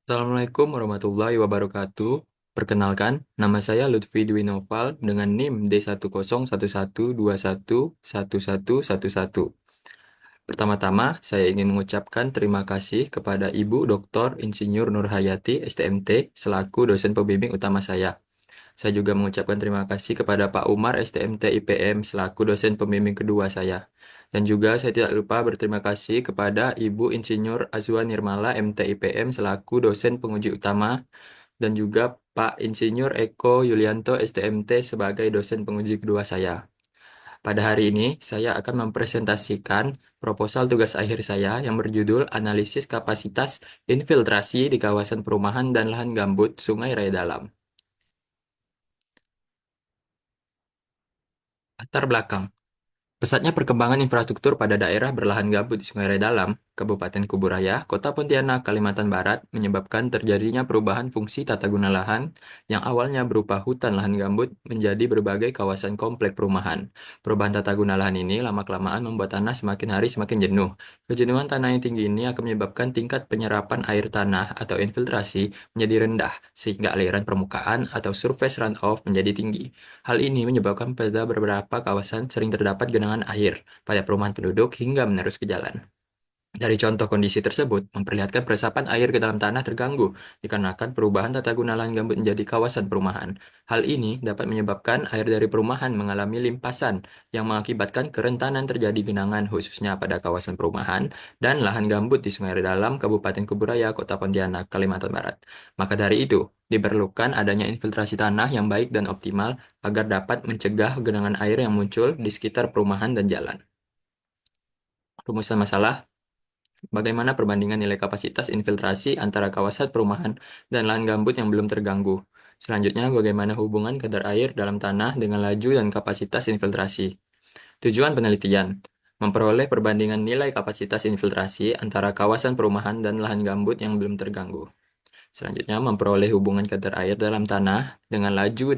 Assalamualaikum warahmatullahi wabarakatuh. Perkenalkan, nama saya Lutfi Dwi Noval dengan NIM D101121111111. Pertama-tama, saya ingin mengucapkan terima kasih kepada Ibu Dr. Insinyur Nurhayati, STMT, selaku dosen pembimbing utama saya. Saya juga mengucapkan terima kasih kepada Pak Umar, STMT IPM, selaku dosen pembimbing kedua saya. Dan juga saya tidak lupa berterima kasih kepada Ibu Insinyur Azwa Nirmala, MT IPM, selaku dosen penguji utama, dan juga Pak Insinyur Eko Yulianto, STMT, sebagai dosen penguji kedua saya. Pada hari ini, saya akan mempresentasikan proposal tugas akhir saya yang berjudul Analisis Kapasitas Infiltrasi di Kawasan Perumahan dan Lahan Gambut Sungai Raya Dalam. Latar belakang. Pesatnya perkembangan infrastruktur pada daerah berlahan gambut di Sungai Raya Dalam, Kabupaten Kuburaya, Kota Pontianak, Kalimantan Barat, menyebabkan terjadinya perubahan fungsi tata guna lahan yang awalnya berupa hutan lahan gambut menjadi berbagai kawasan komplek perumahan. Perubahan tata guna lahan ini lama-kelamaan membuat tanah semakin hari semakin jenuh. Kejenuhan tanah yang tinggi ini akan menyebabkan tingkat penyerapan air tanah atau infiltrasi menjadi rendah, sehingga aliran permukaan atau surface runoff menjadi tinggi. Hal ini menyebabkan pada beberapa kawasan sering terdapat genangan air pada perumahan penduduk hingga menerus ke jalan. Dari contoh kondisi tersebut, memperlihatkan peresapan air ke dalam tanah terganggu dikarenakan perubahan tata guna lahan gambut menjadi kawasan perumahan. Hal ini dapat menyebabkan air dari perumahan mengalami limpasan yang mengakibatkan kerentanan terjadi genangan khususnya pada kawasan perumahan dan lahan gambut di Sungai Dalam, Kabupaten Kuburaya, Kota Pontianak, Kalimantan Barat. Maka dari itu, diperlukan adanya infiltrasi tanah yang baik dan optimal agar dapat mencegah genangan air yang muncul di sekitar perumahan dan jalan. Rumusan masalah. Bagaimana perbandingan nilai kapasitas infiltrasi antara kawasan perumahan dan lahan gambut yang belum terganggu? Selanjutnya, bagaimana hubungan kadar air dalam tanah dengan laju dan kapasitas infiltrasi? Tujuan penelitian: memperoleh perbandingan nilai kapasitas infiltrasi antara kawasan perumahan dan lahan gambut yang belum terganggu. Selanjutnya, memperoleh hubungan kadar air dalam tanah dengan laju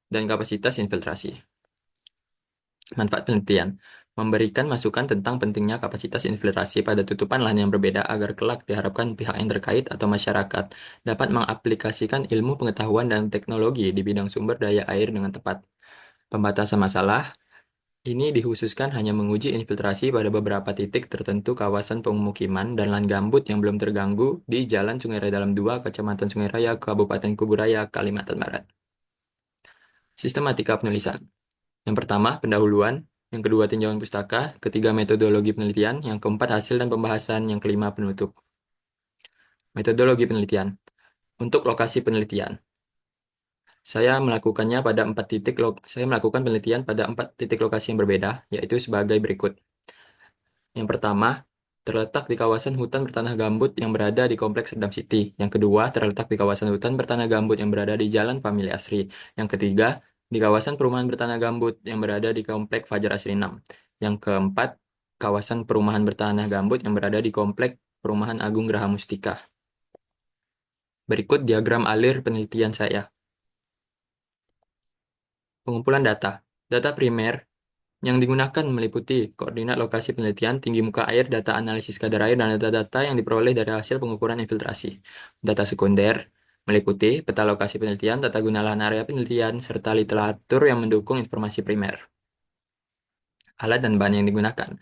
dan kapasitas infiltrasi. Manfaat penelitian: memberikan masukan tentang pentingnya kapasitas infiltrasi pada tutupan lahan yang berbeda agar kelak diharapkan pihak yang terkait atau masyarakat dapat mengaplikasikan ilmu pengetahuan dan teknologi di bidang sumber daya air dengan tepat. Pembatasan masalah: ini dikhususkan hanya menguji infiltrasi pada beberapa titik tertentu kawasan pemukiman dan lahan gambut yang belum terganggu di Jalan Sungai Raya Dalam 2, Kecamatan Sungai Raya, Kabupaten Kuburaya, Kalimantan Barat. Sistematika penulisan. Yang pertama, pendahuluan. Yang kedua, tinjauan pustaka. Ketiga, metodologi penelitian. Yang keempat, hasil dan pembahasan. Yang kelima, penutup. Metodologi penelitian. Untuk lokasi penelitian. Saya melakukan penelitian pada 4 titik lokasi yang berbeda, yaitu sebagai berikut. Yang pertama, terletak di kawasan hutan bertanah gambut yang berada di Kompleks Serdam City. Yang kedua, terletak di kawasan hutan bertanah gambut yang berada di Jalan Famili Asri. Yang ketiga, di kawasan perumahan bertanah gambut yang berada di Komplek Fajar Asri 6. Yang keempat, kawasan perumahan bertanah gambut yang berada di Komplek Perumahan Agung Graha Mustika. Berikut diagram alir penelitian saya. Pengumpulan data. Data primer yang digunakan meliputi koordinat lokasi penelitian, tinggi muka air, data analisis kadar air, dan data-data yang diperoleh dari hasil pengukuran infiltrasi. Data sekunder meliputi peta lokasi penelitian, tata guna lahan area penelitian, serta literatur yang mendukung informasi primer. Alat dan bahan yang digunakan: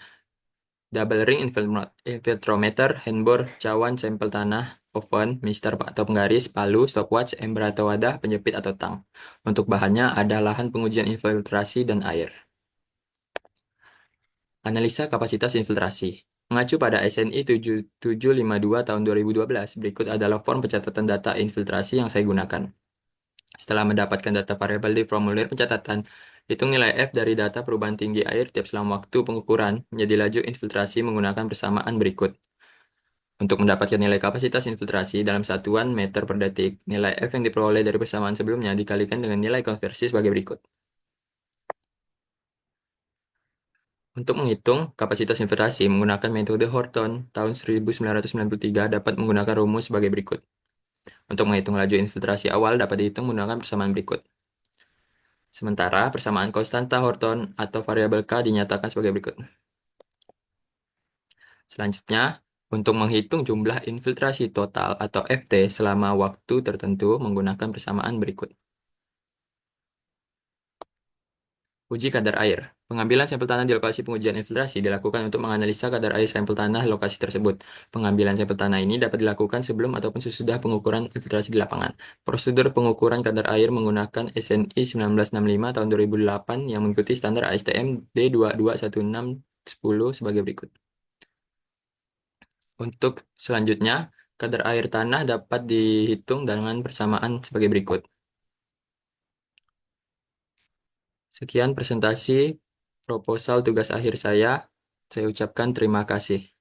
double ring infiltrometer, handbor, cawan, sampel tanah, oven, mister atau penggaris, palu, stopwatch, ember atau wadah, penjepit atau tang. Untuk bahannya ada lahan pengujian infiltrasi dan air. Analisa kapasitas infiltrasi. Mengacu pada SNI 7752 tahun 2012, berikut adalah form pencatatan data infiltrasi yang saya gunakan. Setelah mendapatkan data variabel di formulir pencatatan, hitung nilai F dari data perubahan tinggi air tiap selama waktu pengukuran menjadi laju infiltrasi menggunakan persamaan berikut. Untuk mendapatkan nilai kapasitas infiltrasi dalam satuan meter per detik, nilai F yang diperoleh dari persamaan sebelumnya dikalikan dengan nilai konversi sebagai berikut. Untuk menghitung kapasitas infiltrasi menggunakan metode Horton tahun 1993 dapat menggunakan rumus sebagai berikut. Untuk menghitung laju infiltrasi awal dapat dihitung menggunakan persamaan berikut. Sementara persamaan konstanta Horton atau variabel K dinyatakan sebagai berikut. Selanjutnya, Untuk menghitung jumlah infiltrasi total atau FT selama waktu tertentu menggunakan persamaan berikut. Uji kadar air. Pengambilan sampel tanah di lokasi pengujian infiltrasi dilakukan untuk menganalisa kadar air sampel tanah lokasi tersebut. Pengambilan sampel tanah ini dapat dilakukan sebelum ataupun sesudah pengukuran infiltrasi di lapangan. Prosedur pengukuran kadar air menggunakan SNI 1965 tahun 2008 yang mengikuti standar ASTM D221610 sebagai berikut. Untuk selanjutnya, kadar air tanah dapat dihitung dengan persamaan sebagai berikut. Sekian presentasi proposal tugas akhir saya. Saya ucapkan terima kasih.